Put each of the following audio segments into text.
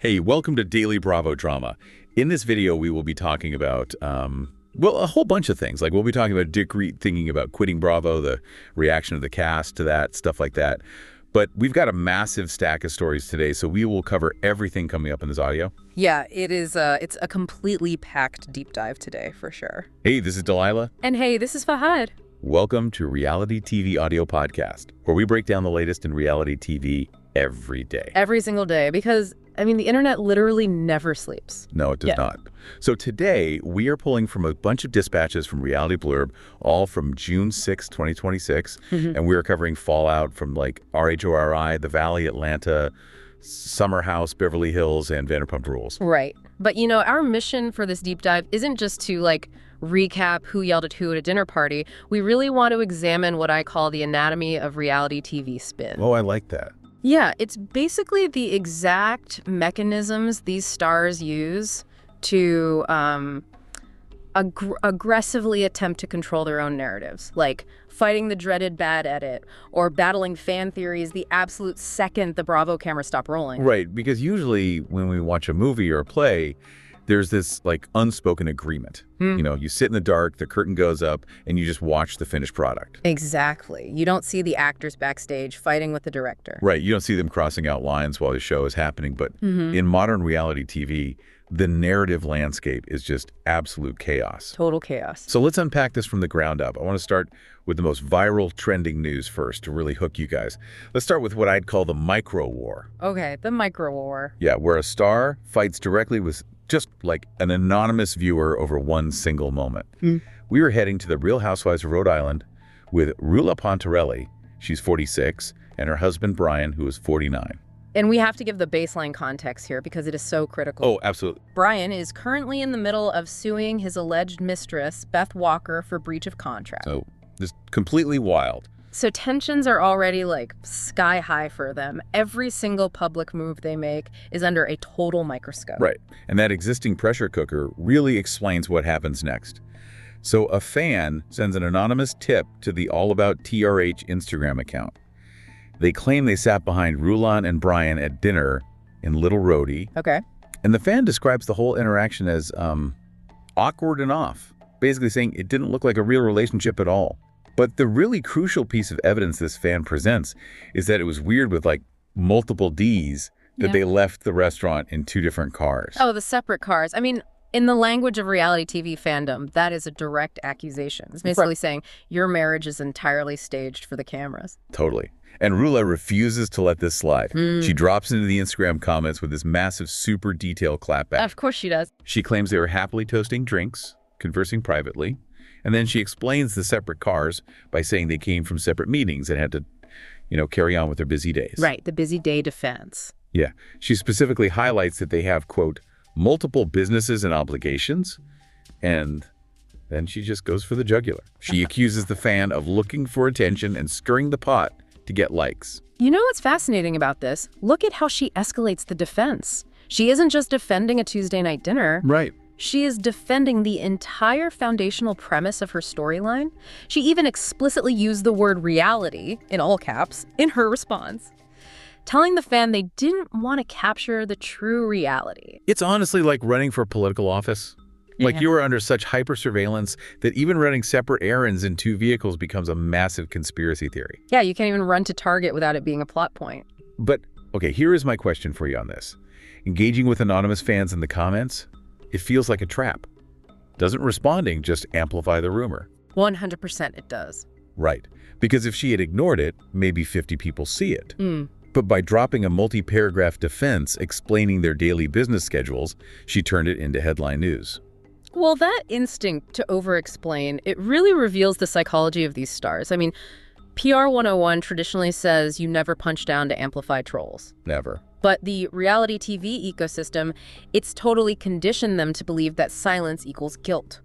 Hey, welcome to Daily Bravo Drama. In this video, we will be talking about, well, a whole bunch of things. Like, we'll be talking about Dick Reed thinking about quitting Bravo, the reaction of the cast to that, stuff like that. But we've got a massive stack of stories today, so we will cover everything coming up in this audio. Yeah, it's a completely packed deep dive today, for sure. Hey, this is Delilah. And hey, this is Fahad. Welcome to Reality TV Audio Podcast, where we break down the latest in reality TV every day. Every single day, because, I mean, the internet literally never sleeps. No, it does not. So today, we are pulling from a bunch of dispatches from Reality Blurb, all from June 6, 2026, and we are covering fallout from, like, RHORI, The Valley, Atlanta, Summer House, Beverly Hills, and Vanderpump Rules. Right. But, you know, our mission for this deep dive isn't just to, like, recap who yelled at who at a dinner party. We really want to examine what I call the anatomy of reality TV spin. Oh, I like that. Yeah, it's basically the exact mechanisms these stars use to aggressively attempt to control their own narratives, like fighting the dreaded bad edit or battling fan theories the absolute second the Bravo cameras stop rolling. Right, because usually when we watch a movie or a play, there's this, like, unspoken agreement. You know, you sit in the dark, the curtain goes up, and you just watch the finished product. Exactly. You don't see the actors backstage fighting with the director. Right. You don't see them crossing out lines while the show is happening. But in modern reality TV, the narrative landscape is just absolute chaos. Total chaos. So let's unpack this from the ground up. I want to start with the most viral trending news first to really hook you guys. Let's start with what I'd call the micro war. Okay, the micro war. Yeah, where a star fights directly with just like an anonymous viewer over one single moment. We were heading to the Real Housewives of Rhode Island with Rula Pontarelli. She's 46, and her husband, Brian, who is 49. And we have to give the baseline context here because it is so critical. Oh, absolutely. Brian is currently in the middle of suing his alleged mistress, Beth Walker, for breach of contract. So this completely wild. So tensions are already, like, sky high for them. Every single public move they make is under a total microscope. Right. And that existing pressure cooker really explains what happens next. So a fan sends an anonymous tip to the All About TRH Instagram account. They claim they sat behind Rulon and Brian at dinner in Little Rhodey. Okay. And the fan describes the whole interaction as awkward and off, basically saying it didn't look like a real relationship at all. But the really crucial piece of evidence this fan presents is that it was weird with, like, multiple Ds that they left the restaurant in two different cars. Oh, the separate cars. I mean, in the language of reality TV fandom, that is a direct accusation. It's basically saying your marriage is entirely staged for the cameras. Totally. And Rula refuses to let this slide. She drops into the Instagram comments with this massive, super detailed clapback. Of course she does. She claims they were happily toasting drinks, conversing privately, and then she explains the separate cars by saying they came from separate meetings and had to, you know, carry on with their busy days. Right, the busy day defense. Yeah. She specifically highlights that they have, quote, multiple businesses and obligations, and then she just goes for the jugular. She accuses the fan of looking for attention and stirring the pot to get likes. You know what's fascinating about this? Look at how she escalates the defense. She isn't just defending a Tuesday night dinner. Right. She is defending the entire foundational premise of her storyline. She even explicitly used the word reality, in all caps, in her response, telling the fan they didn't want to capture the true reality. It's honestly like running for political office. Like, you are under such hyper-surveillance that even running separate errands in two vehicles becomes a massive conspiracy theory. Yeah, you can't even run to Target without it being a plot point. But, okay, here is my question for you on this. Engaging with anonymous fans in the comments, it feels like a trap. Doesn't responding just amplify the rumor? 100% it does. Right. Because if she had ignored it, maybe 50 people see it. But by dropping a multi-paragraph defense explaining their daily business schedules, she turned it into headline news. Well, that instinct to over-explain, it really reveals the psychology of these stars. I mean, PR 101 traditionally says you never punch down to amplify trolls. Never. But the reality TV ecosystem, it's totally conditioned them to believe that silence equals guilt.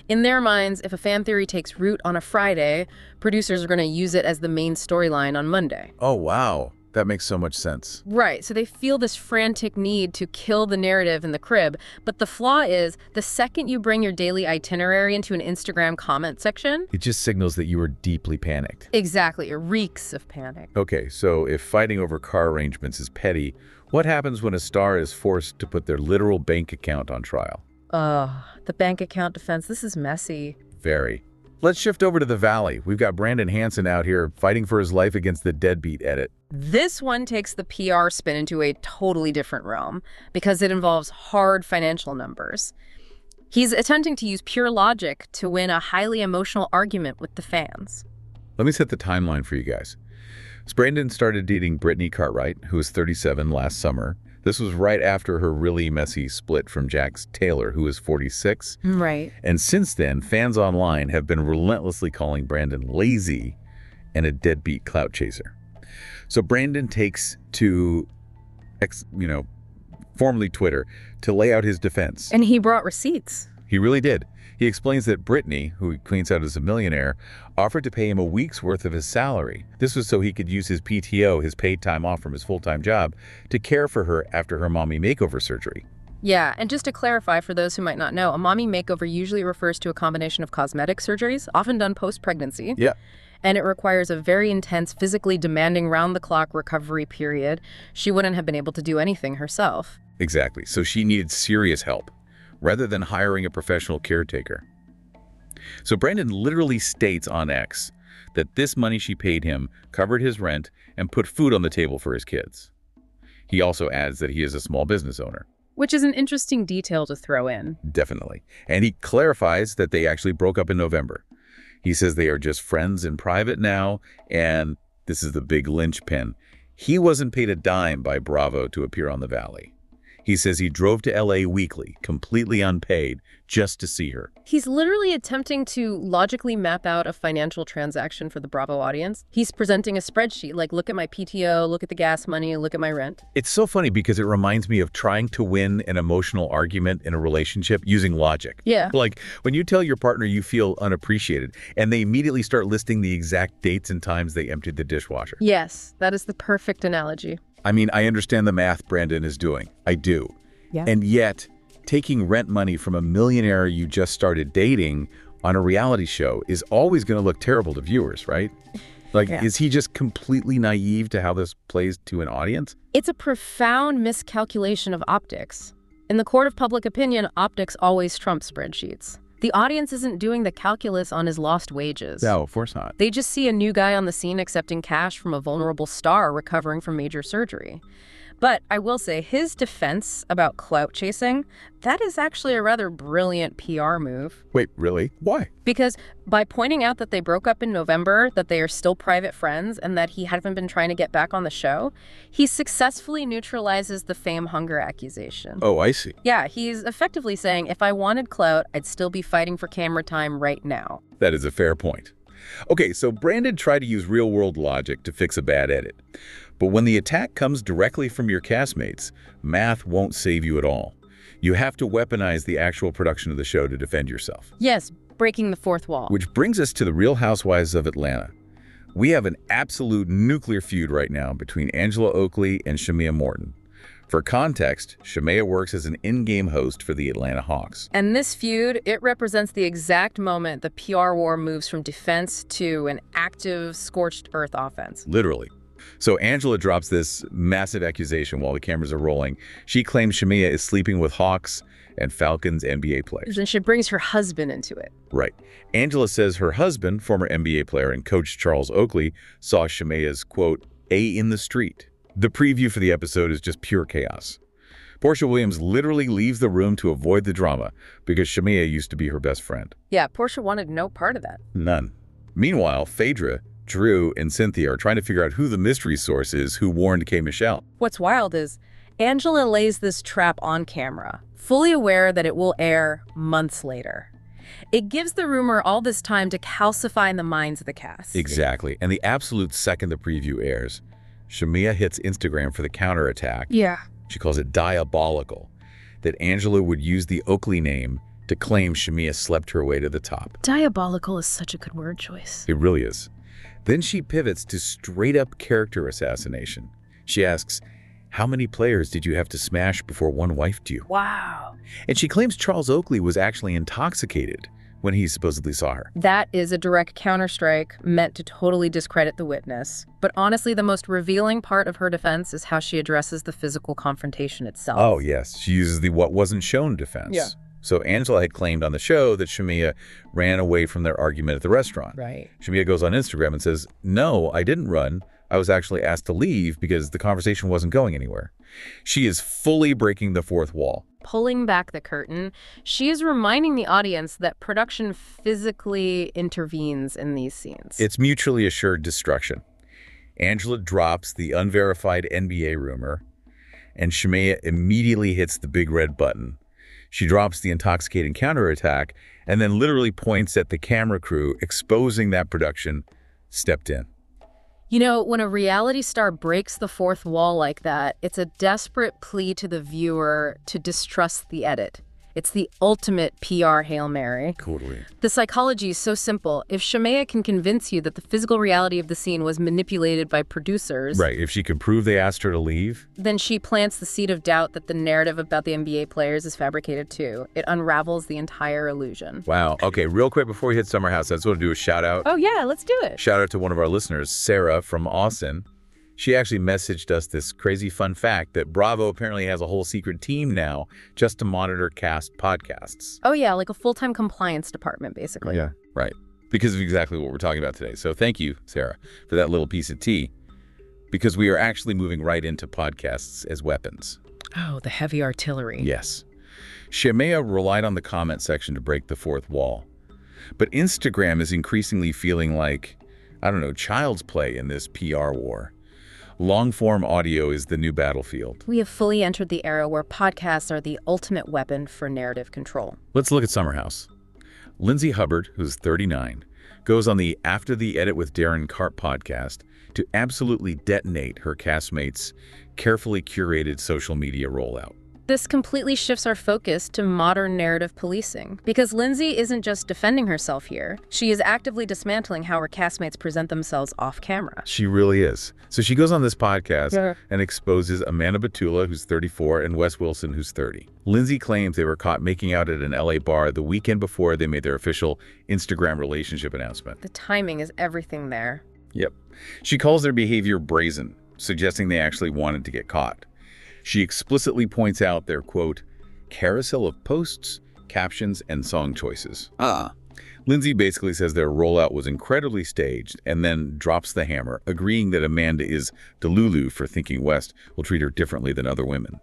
In their minds, if a fan theory takes root on a Friday, producers are going to use it as the main storyline on Monday. Oh, wow. That makes so much sense. Right, so they feel this frantic need to kill the narrative in the crib, but the flaw is, the second you bring your daily itinerary into an Instagram comment section, It just signals that you were deeply panicked. exactly, it reeks of panic. Okay, so if fighting over car arrangements is petty, What happens when a star is forced to put their literal bank account on trial? The bank account defense, this is messy. Very. Let's shift over to the Valley. We've got Brandon Hansen out here fighting for his life against the deadbeat edit. This one takes the PR spin into a totally different realm because it involves hard financial numbers. He's attempting to use pure logic to win a highly emotional argument with the fans. Let me set the timeline for you guys. So Brandon started dating Brittany Cartwright, who was 37 last summer. This was right after her really messy split from Jax Taylor, who was 46. Right. And since then, fans online have been relentlessly calling Brandon lazy and a deadbeat clout chaser. So Brandon takes to, formerly Twitter, to lay out his defense. And he brought receipts. He really did. He explains that Brittany, who he cleans out as a millionaire, offered to pay him a week's worth of his salary. This was so he could use his PTO, his paid time off from his full-time job, to care for her after her mommy makeover surgery. Yeah, and just to clarify for those who might not know, a mommy makeover usually refers to a combination of cosmetic surgeries, often done post-pregnancy. Yeah. And it requires a very intense, physically demanding round-the-clock recovery period. She wouldn't have been able to do anything herself. Exactly. So she needed serious help, rather than hiring a professional caretaker. So Brandon literally states on X that this money she paid him covered his rent and put food on the table for his kids. He also adds that he is a small business owner. Which is an interesting detail to throw in. Definitely. And he clarifies that they actually broke up in November. He says they are just friends in private now, and this is the big linchpin. He wasn't paid a dime by Bravo to appear on The Valley. He says he drove to LA weekly, completely unpaid, just to see her. He's literally attempting to logically map out a financial transaction for the Bravo audience. He's presenting a spreadsheet, like, look at my PTO, look at the gas money, look at my rent. It's so funny because it reminds me of trying to win an emotional argument in a relationship using logic. Yeah. Like when you tell your partner you feel unappreciated, and they immediately start listing the exact dates and times they emptied the dishwasher. Yes, that is the perfect analogy. I mean, I understand the math Brandon is doing. I do. Yeah. And yet, taking rent money from a millionaire you just started dating on a reality show is always going to look terrible to viewers, right? Like, Yeah. Is he just completely naive to how this plays to an audience? It's a profound miscalculation of optics. In the court of public opinion, optics always trump spreadsheets. The audience isn't doing the calculus on his lost wages. No, of course not. They just see a new guy on the scene accepting cash from a vulnerable star recovering from major surgery. But I will say, his defense about clout chasing, that is actually a rather brilliant PR move. Wait, really? Why? Because by pointing out that they broke up in November, that they are still private friends, and that he hadn't been trying to get back on the show, he successfully neutralizes the fame hunger accusation. Oh, I see. Yeah, he's effectively saying, if I wanted clout, I'd still be fighting for camera time right now. That is a fair point. Okay, so Brandon tried to use real-world logic to fix a bad edit. But when the attack comes directly from your castmates, math won't save you at all. You have to weaponize the actual production of the show to defend yourself. Yes, breaking the fourth wall. Which brings us to the Real Housewives of Atlanta. We have an absolute nuclear feud right now between Angela Oakley and SHAMEA Morton. For context, SHAMEA works as an in-game host for the Atlanta Hawks. And this feud, it represents the exact moment the PR war moves from defense to an active, scorched earth offense. Literally. So Angela drops this massive accusation while the cameras are rolling. She claims SHAMEA is sleeping with Hawks and Falcons NBA players. And she brings her husband into it. Right. Angela says her husband, former NBA player and coach Charles Oakley, saw SHAMEA's, quote, A in the street. The preview for the episode is just pure chaos. Portia Williams literally leaves the room to avoid the drama because SHAMEA used to be her best friend. Yeah, Portia wanted no part of that. None. Meanwhile, Phaedra, Drew, and Cynthia are trying to figure out who the mystery source is who warned K. Michelle. What's wild is Angela lays this trap on camera, fully aware that it will air months later. It gives the rumor all this time to calcify in the minds of the cast. Exactly. And the absolute second the preview airs, SHAMEA hits Instagram for the counterattack. Yeah. She calls it diabolical that Angela would use the Oakley name to claim SHAMEA slept her way to the top. Diabolical is such a good word choice. It really is. Then she pivots to straight-up character assassination. She asks, how many players did you have to smash before one wifed you? Wow. And she claims Charles Oakley was actually intoxicated when he supposedly saw her. That is a direct counterstrike meant to totally discredit the witness. But honestly, the most revealing part of her defense is how she addresses the physical confrontation itself. Oh, yes. She uses the what wasn't shown defense. Yeah. So Angela had claimed on the show that SHAMEA ran away from their argument at the restaurant. Right. SHAMEA goes on Instagram and says, "No, I didn't run. I was actually asked to leave because the conversation wasn't going anywhere." She is fully breaking the fourth wall. Pulling back the curtain, she is reminding the audience that production physically intervenes in these scenes. It's mutually assured destruction. Angela drops the unverified NBA rumor, and SHAMEA immediately hits the big red button. She drops the intoxicating counterattack and then literally points at the camera crew, exposing that production stepped in. You know, when a reality star breaks the fourth wall like that, it's a desperate plea to the viewer to distrust the edit. It's the ultimate PR Hail Mary. Totally. The psychology is so simple. If SHAMEA can convince you that the physical reality of the scene was manipulated by producers, Right. If she can prove they asked her to leave, then she plants the seed of doubt that the narrative about the NBA players is fabricated too. It unravels the entire illusion. wow. Okay, real quick before we hit Summer House, I just want to do a shout out. Oh yeah, let's do it. Shout out to one of our listeners, Sarah from Austin. She actually messaged us this crazy fun fact that Bravo apparently has a whole secret team now just to monitor cast podcasts. Oh yeah, like a full-time compliance department, basically. Yeah, right. Because of exactly what we're talking about today. So thank you, Sarah, for that little piece of tea. Because we are actually moving right into podcasts as weapons. Oh, the heavy artillery. Yes. SHAMEA relied on the comment section to break the fourth wall. But Instagram is increasingly feeling like, I don't know, child's play in this PR war. Long-form audio is the new battlefield. We have fully entered the era where podcasts are the ultimate weapon for narrative control. Let's look at Summer House. Lindsay Hubbard, who's 39, goes on the After the Edit with Darren Karp podcast to absolutely detonate her castmates' carefully curated social media rollout. This completely shifts our focus to modern narrative policing, because Lindsay isn't just defending herself here. She is actively dismantling how her castmates present themselves off camera. She really is. So she goes on this podcast and exposes Amanda Batula, who's 34, and Wes Wilson, who's 30. Lindsay claims they were caught making out at an LA bar the weekend before they made their official Instagram relationship announcement. The timing is everything there. Yep. She calls their behavior brazen, suggesting they actually wanted to get caught. She explicitly points out their, quote, carousel of posts, captions, and song choices. Lindsay basically says their rollout was incredibly staged and then drops the hammer, agreeing that Amanda is delulu for thinking West will treat her differently than other women.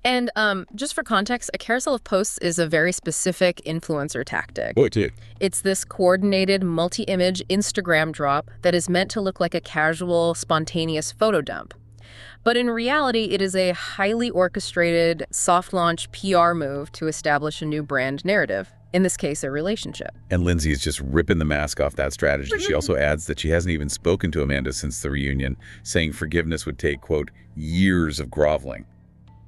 And just for context, a carousel of posts is a very specific influencer tactic. Oh, it did. It's this coordinated multi-image Instagram drop that is meant to look like a casual, spontaneous photo dump. But in reality, it is a highly orchestrated, soft-launch PR move to establish a new brand narrative, in this case, a relationship. And Lindsay is just ripping the mask off that strategy. She also adds that she hasn't even spoken to Amanda since the reunion, saying forgiveness would take, quote, years of groveling.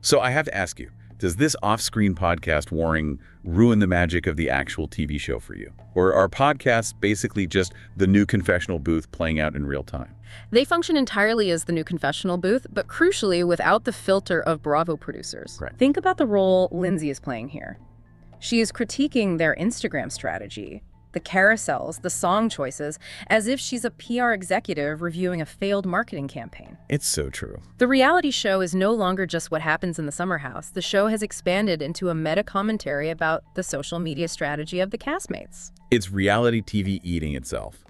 So I have to ask you, does this off-screen podcast warring ruin the magic of the actual TV show for you? Or are podcasts basically just the new confessional booth playing out in real time? They function entirely as the new confessional booth, but crucially without the filter of Bravo producers. Right. Think about the role Lindsay is playing here. She is critiquing their Instagram strategy, the carousels, the song choices, as if she's a PR executive reviewing a failed marketing campaign. It's so true. The reality show is no longer just what happens in the summer house. The show has expanded into a meta-commentary about the social media strategy of the castmates. It's reality TV eating itself.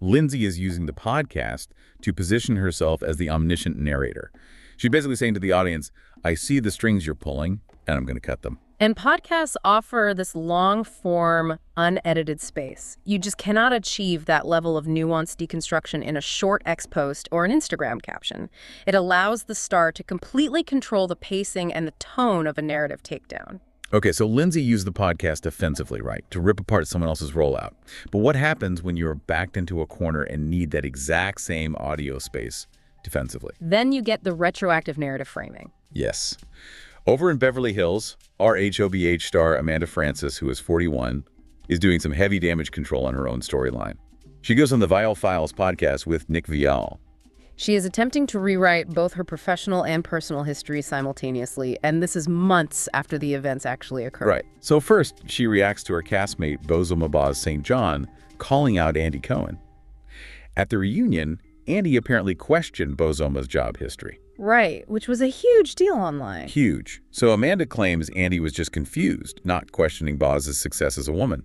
Lindsay is using the podcast to position herself as the omniscient narrator. She's basically saying to the audience, I see the strings you're pulling, and I'm going to cut them. And podcasts offer this long-form, unedited space. You just cannot achieve that level of nuanced deconstruction in a short X post or an Instagram caption. It allows the star to completely control the pacing and the tone of a narrative takedown. Okay, so Lindsay used the podcast offensively, right, to rip apart someone else's rollout. But what happens when you're backed into a corner and need that exact same audio space defensively? Then you get the retroactive narrative framing. Yes. Over in Beverly Hills, our HOBH star Amanda Francis, who is 41, is doing some heavy damage control on her own storyline. She goes on the Vial Files podcast with Nick Vial. She is attempting to rewrite both her professional and personal history simultaneously, and this is months after the events actually occurred. Right. So first, she reacts to her castmate Bozoma Boz St. John calling out Andy Cohen. At the reunion, Andy apparently questioned Bozoma's job history. Right, which was a huge deal online. Huge. So Amanda claims Andy was just confused, not questioning Boz's success as a woman.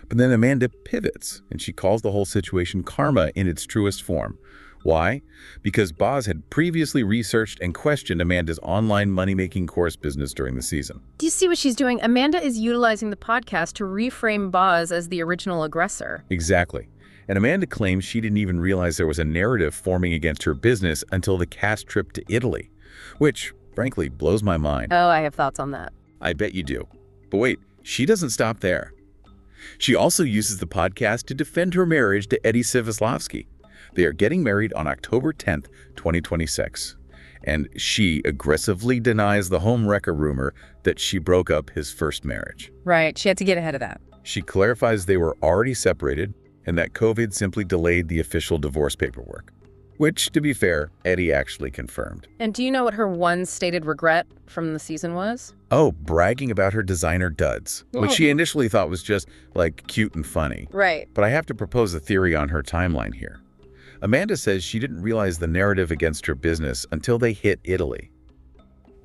But then Amanda pivots, and she calls the whole situation karma in its truest form. Why? Because Boz had previously researched and questioned Amanda's online money-making course business during the season. Do you see what she's doing? Amanda is utilizing the podcast to reframe Boz as the original aggressor. Exactly. And Amanda claims she didn't even realize there was a narrative forming against her business until the cast trip to Italy, which, frankly, blows my mind. Oh, I have thoughts on that. I bet you do. But wait, she doesn't stop there. She also uses the podcast to defend her marriage to Eddie Sivaslavsky. They are getting married on October 10th, 2026. And she aggressively denies the homewrecker rumor that she broke up his first marriage. Right, she had to get ahead of that. She clarifies they were already separated and that COVID simply delayed the official divorce paperwork, which, to be fair, Eddie actually confirmed. And do you know what her one stated regret from the season was? Oh, bragging about her designer duds, which she initially thought was just, like, cute and funny. Right. But I have to propose a theory on her timeline here. Amanda says she didn't realize the narrative against her business until they hit Italy.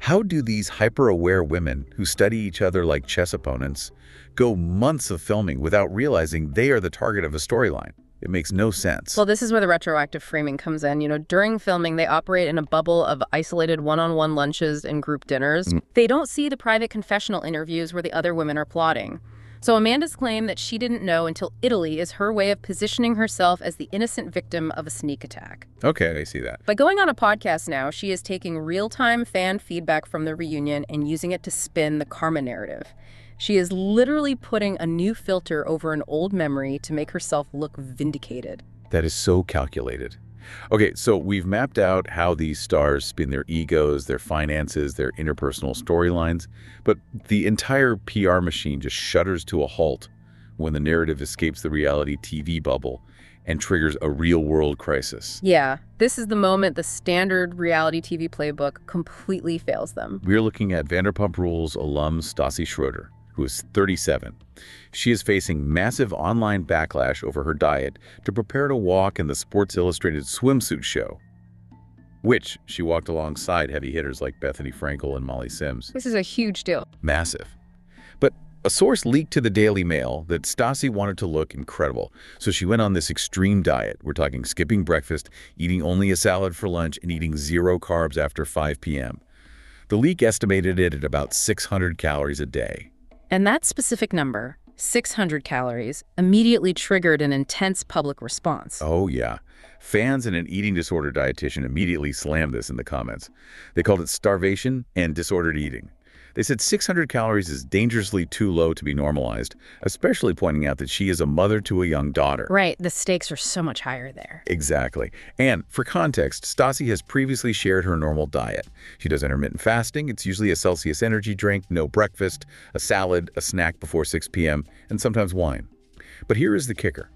How do these hyper-aware women who study each other like chess opponents go months of filming without realizing they are the target of a storyline? It makes no sense. Well, this is where the retroactive framing comes in. You know, during filming, they operate in a bubble of isolated one-on-one lunches and group dinners. They don't see the private confessional interviews where the other women are plotting. So Amanda's claim that she didn't know until Italy is her way of positioning herself as the innocent victim of a sneak attack. Okay, I see that. By going on a podcast now, she is taking real-time fan feedback from the reunion and using it to spin the karma narrative. She is literally putting a new filter over an old memory to make herself look vindicated. That is so calculated. Okay, so we've mapped out how these stars spin their egos, their finances, their interpersonal storylines, but the entire PR machine just shudders to a halt when the narrative escapes the reality TV bubble and triggers a real-world crisis. Yeah, this is the moment the standard reality TV playbook completely fails them. We're looking at Vanderpump Rules alum Stassi Schroeder, who is 37. She is facing massive online backlash over her diet to prepare to walk in the Sports Illustrated swimsuit show, which she walked alongside heavy hitters like Bethany Frankel and Molly Sims. This is a huge deal. Massive. But a source leaked to the Daily Mail that Stassi wanted to look incredible, so she went on this extreme diet. We're talking skipping breakfast, eating only a salad for lunch, and eating 0 carbs after 5 p.m. The leak estimated it at about 600 calories a day. And that specific number, 600 calories, immediately triggered an intense public response. Oh, yeah. Fans and an eating disorder dietitian immediately slammed this in the comments. They called it starvation and disordered eating. They said 600 calories is dangerously too low to be normalized, especially pointing out that she is a mother to a young daughter. Right, the stakes are so much higher there. Exactly. And for context, Stassi has previously shared her normal diet. She does intermittent fasting. It's usually a Celsius energy drink, no breakfast, a salad, a snack before 6 p.m., and sometimes wine. But here is the kicker.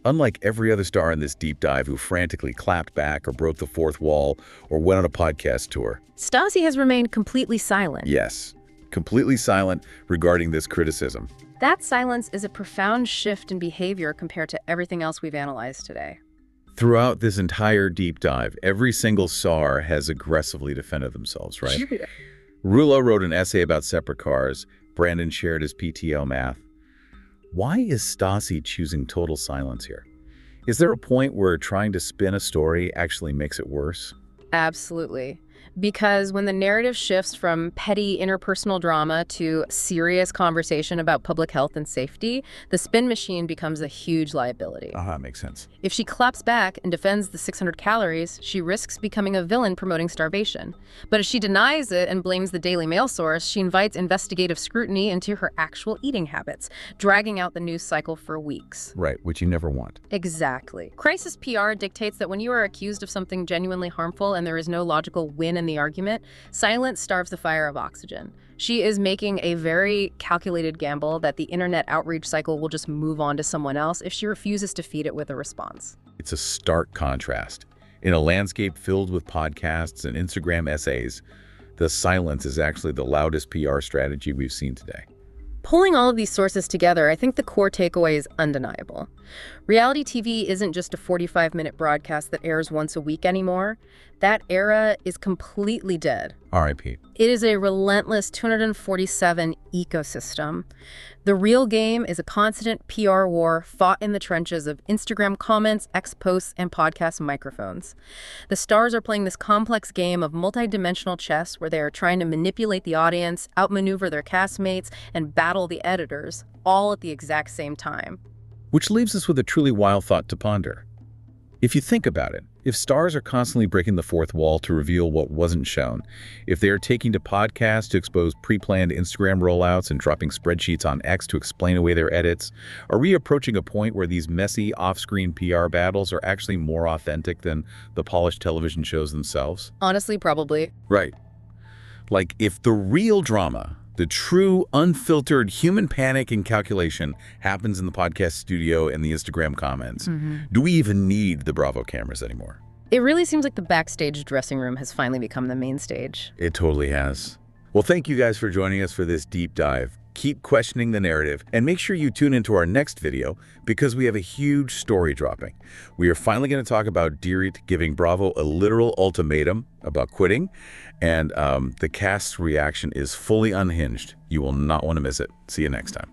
Unlike every other star in this deep dive who frantically clapped back or broke the fourth wall or went on a podcast tour, Stassi has remained completely silent. Yes, completely silent regarding this criticism. That silence is a profound shift in behavior compared to everything else we've analyzed today. Throughout this entire deep dive, every single star has aggressively defended themselves, right? Rula wrote an essay about separate cars. Brandon shared his PTO math. Why is Stassi choosing total silence here? Is there a point where trying to spin a story actually makes it worse? Absolutely. Because when the narrative shifts from petty interpersonal drama to serious conversation about public health and safety, the spin machine becomes a huge liability. Makes sense. If she claps back and defends the 600 calories, she risks becoming a villain promoting starvation. But if she denies it and blames the Daily Mail source, she invites investigative scrutiny into her actual eating habits, dragging out the news cycle for weeks. Right, which you never want. Exactly. Crisis PR dictates that when you are accused of something genuinely harmful and there is no logical win in the argument, silence starves the fire of oxygen. She is making a very calculated gamble that the internet outreach cycle will just move on to someone else if she refuses to feed it with a response. It's a stark contrast. In a landscape filled with podcasts and Instagram essays, the silence is actually the loudest PR strategy we've seen today. Pulling all of these sources together, I think the core takeaway is undeniable. Reality TV isn't just a 45-minute broadcast that airs once a week anymore. That era is completely dead. R.I.P. It is a relentless 247 ecosystem. The real game is a constant PR war fought in the trenches of Instagram comments, X posts, and podcast microphones. The stars are playing this complex game of multidimensional chess where they are trying to manipulate the audience, outmaneuver their castmates, and battle the editors, all at the exact same time. Which leaves us with a truly wild thought to ponder. If you think about it, if stars are constantly breaking the fourth wall to reveal what wasn't shown, if they are taking to podcasts to expose pre-planned Instagram rollouts and dropping spreadsheets on X to explain away their edits, are we approaching a point where these messy off-screen PR battles are actually more authentic than the polished television shows themselves? Honestly, probably. Right. Like, if the real drama, the true, unfiltered human panic and calculation happens in the podcast studio and the Instagram comments, do we even need the Bravo cameras anymore? It really seems like the backstage dressing room has finally become the main stage. It totally has. Well, thank you guys for joining us for this deep dive. Keep questioning the narrative, and make sure you tune into our next video because we have a huge story dropping. We are finally going to talk about Dorit giving Bravo a literal ultimatum about quitting, and the cast's reaction is fully unhinged. You will not want to miss it. See you next time.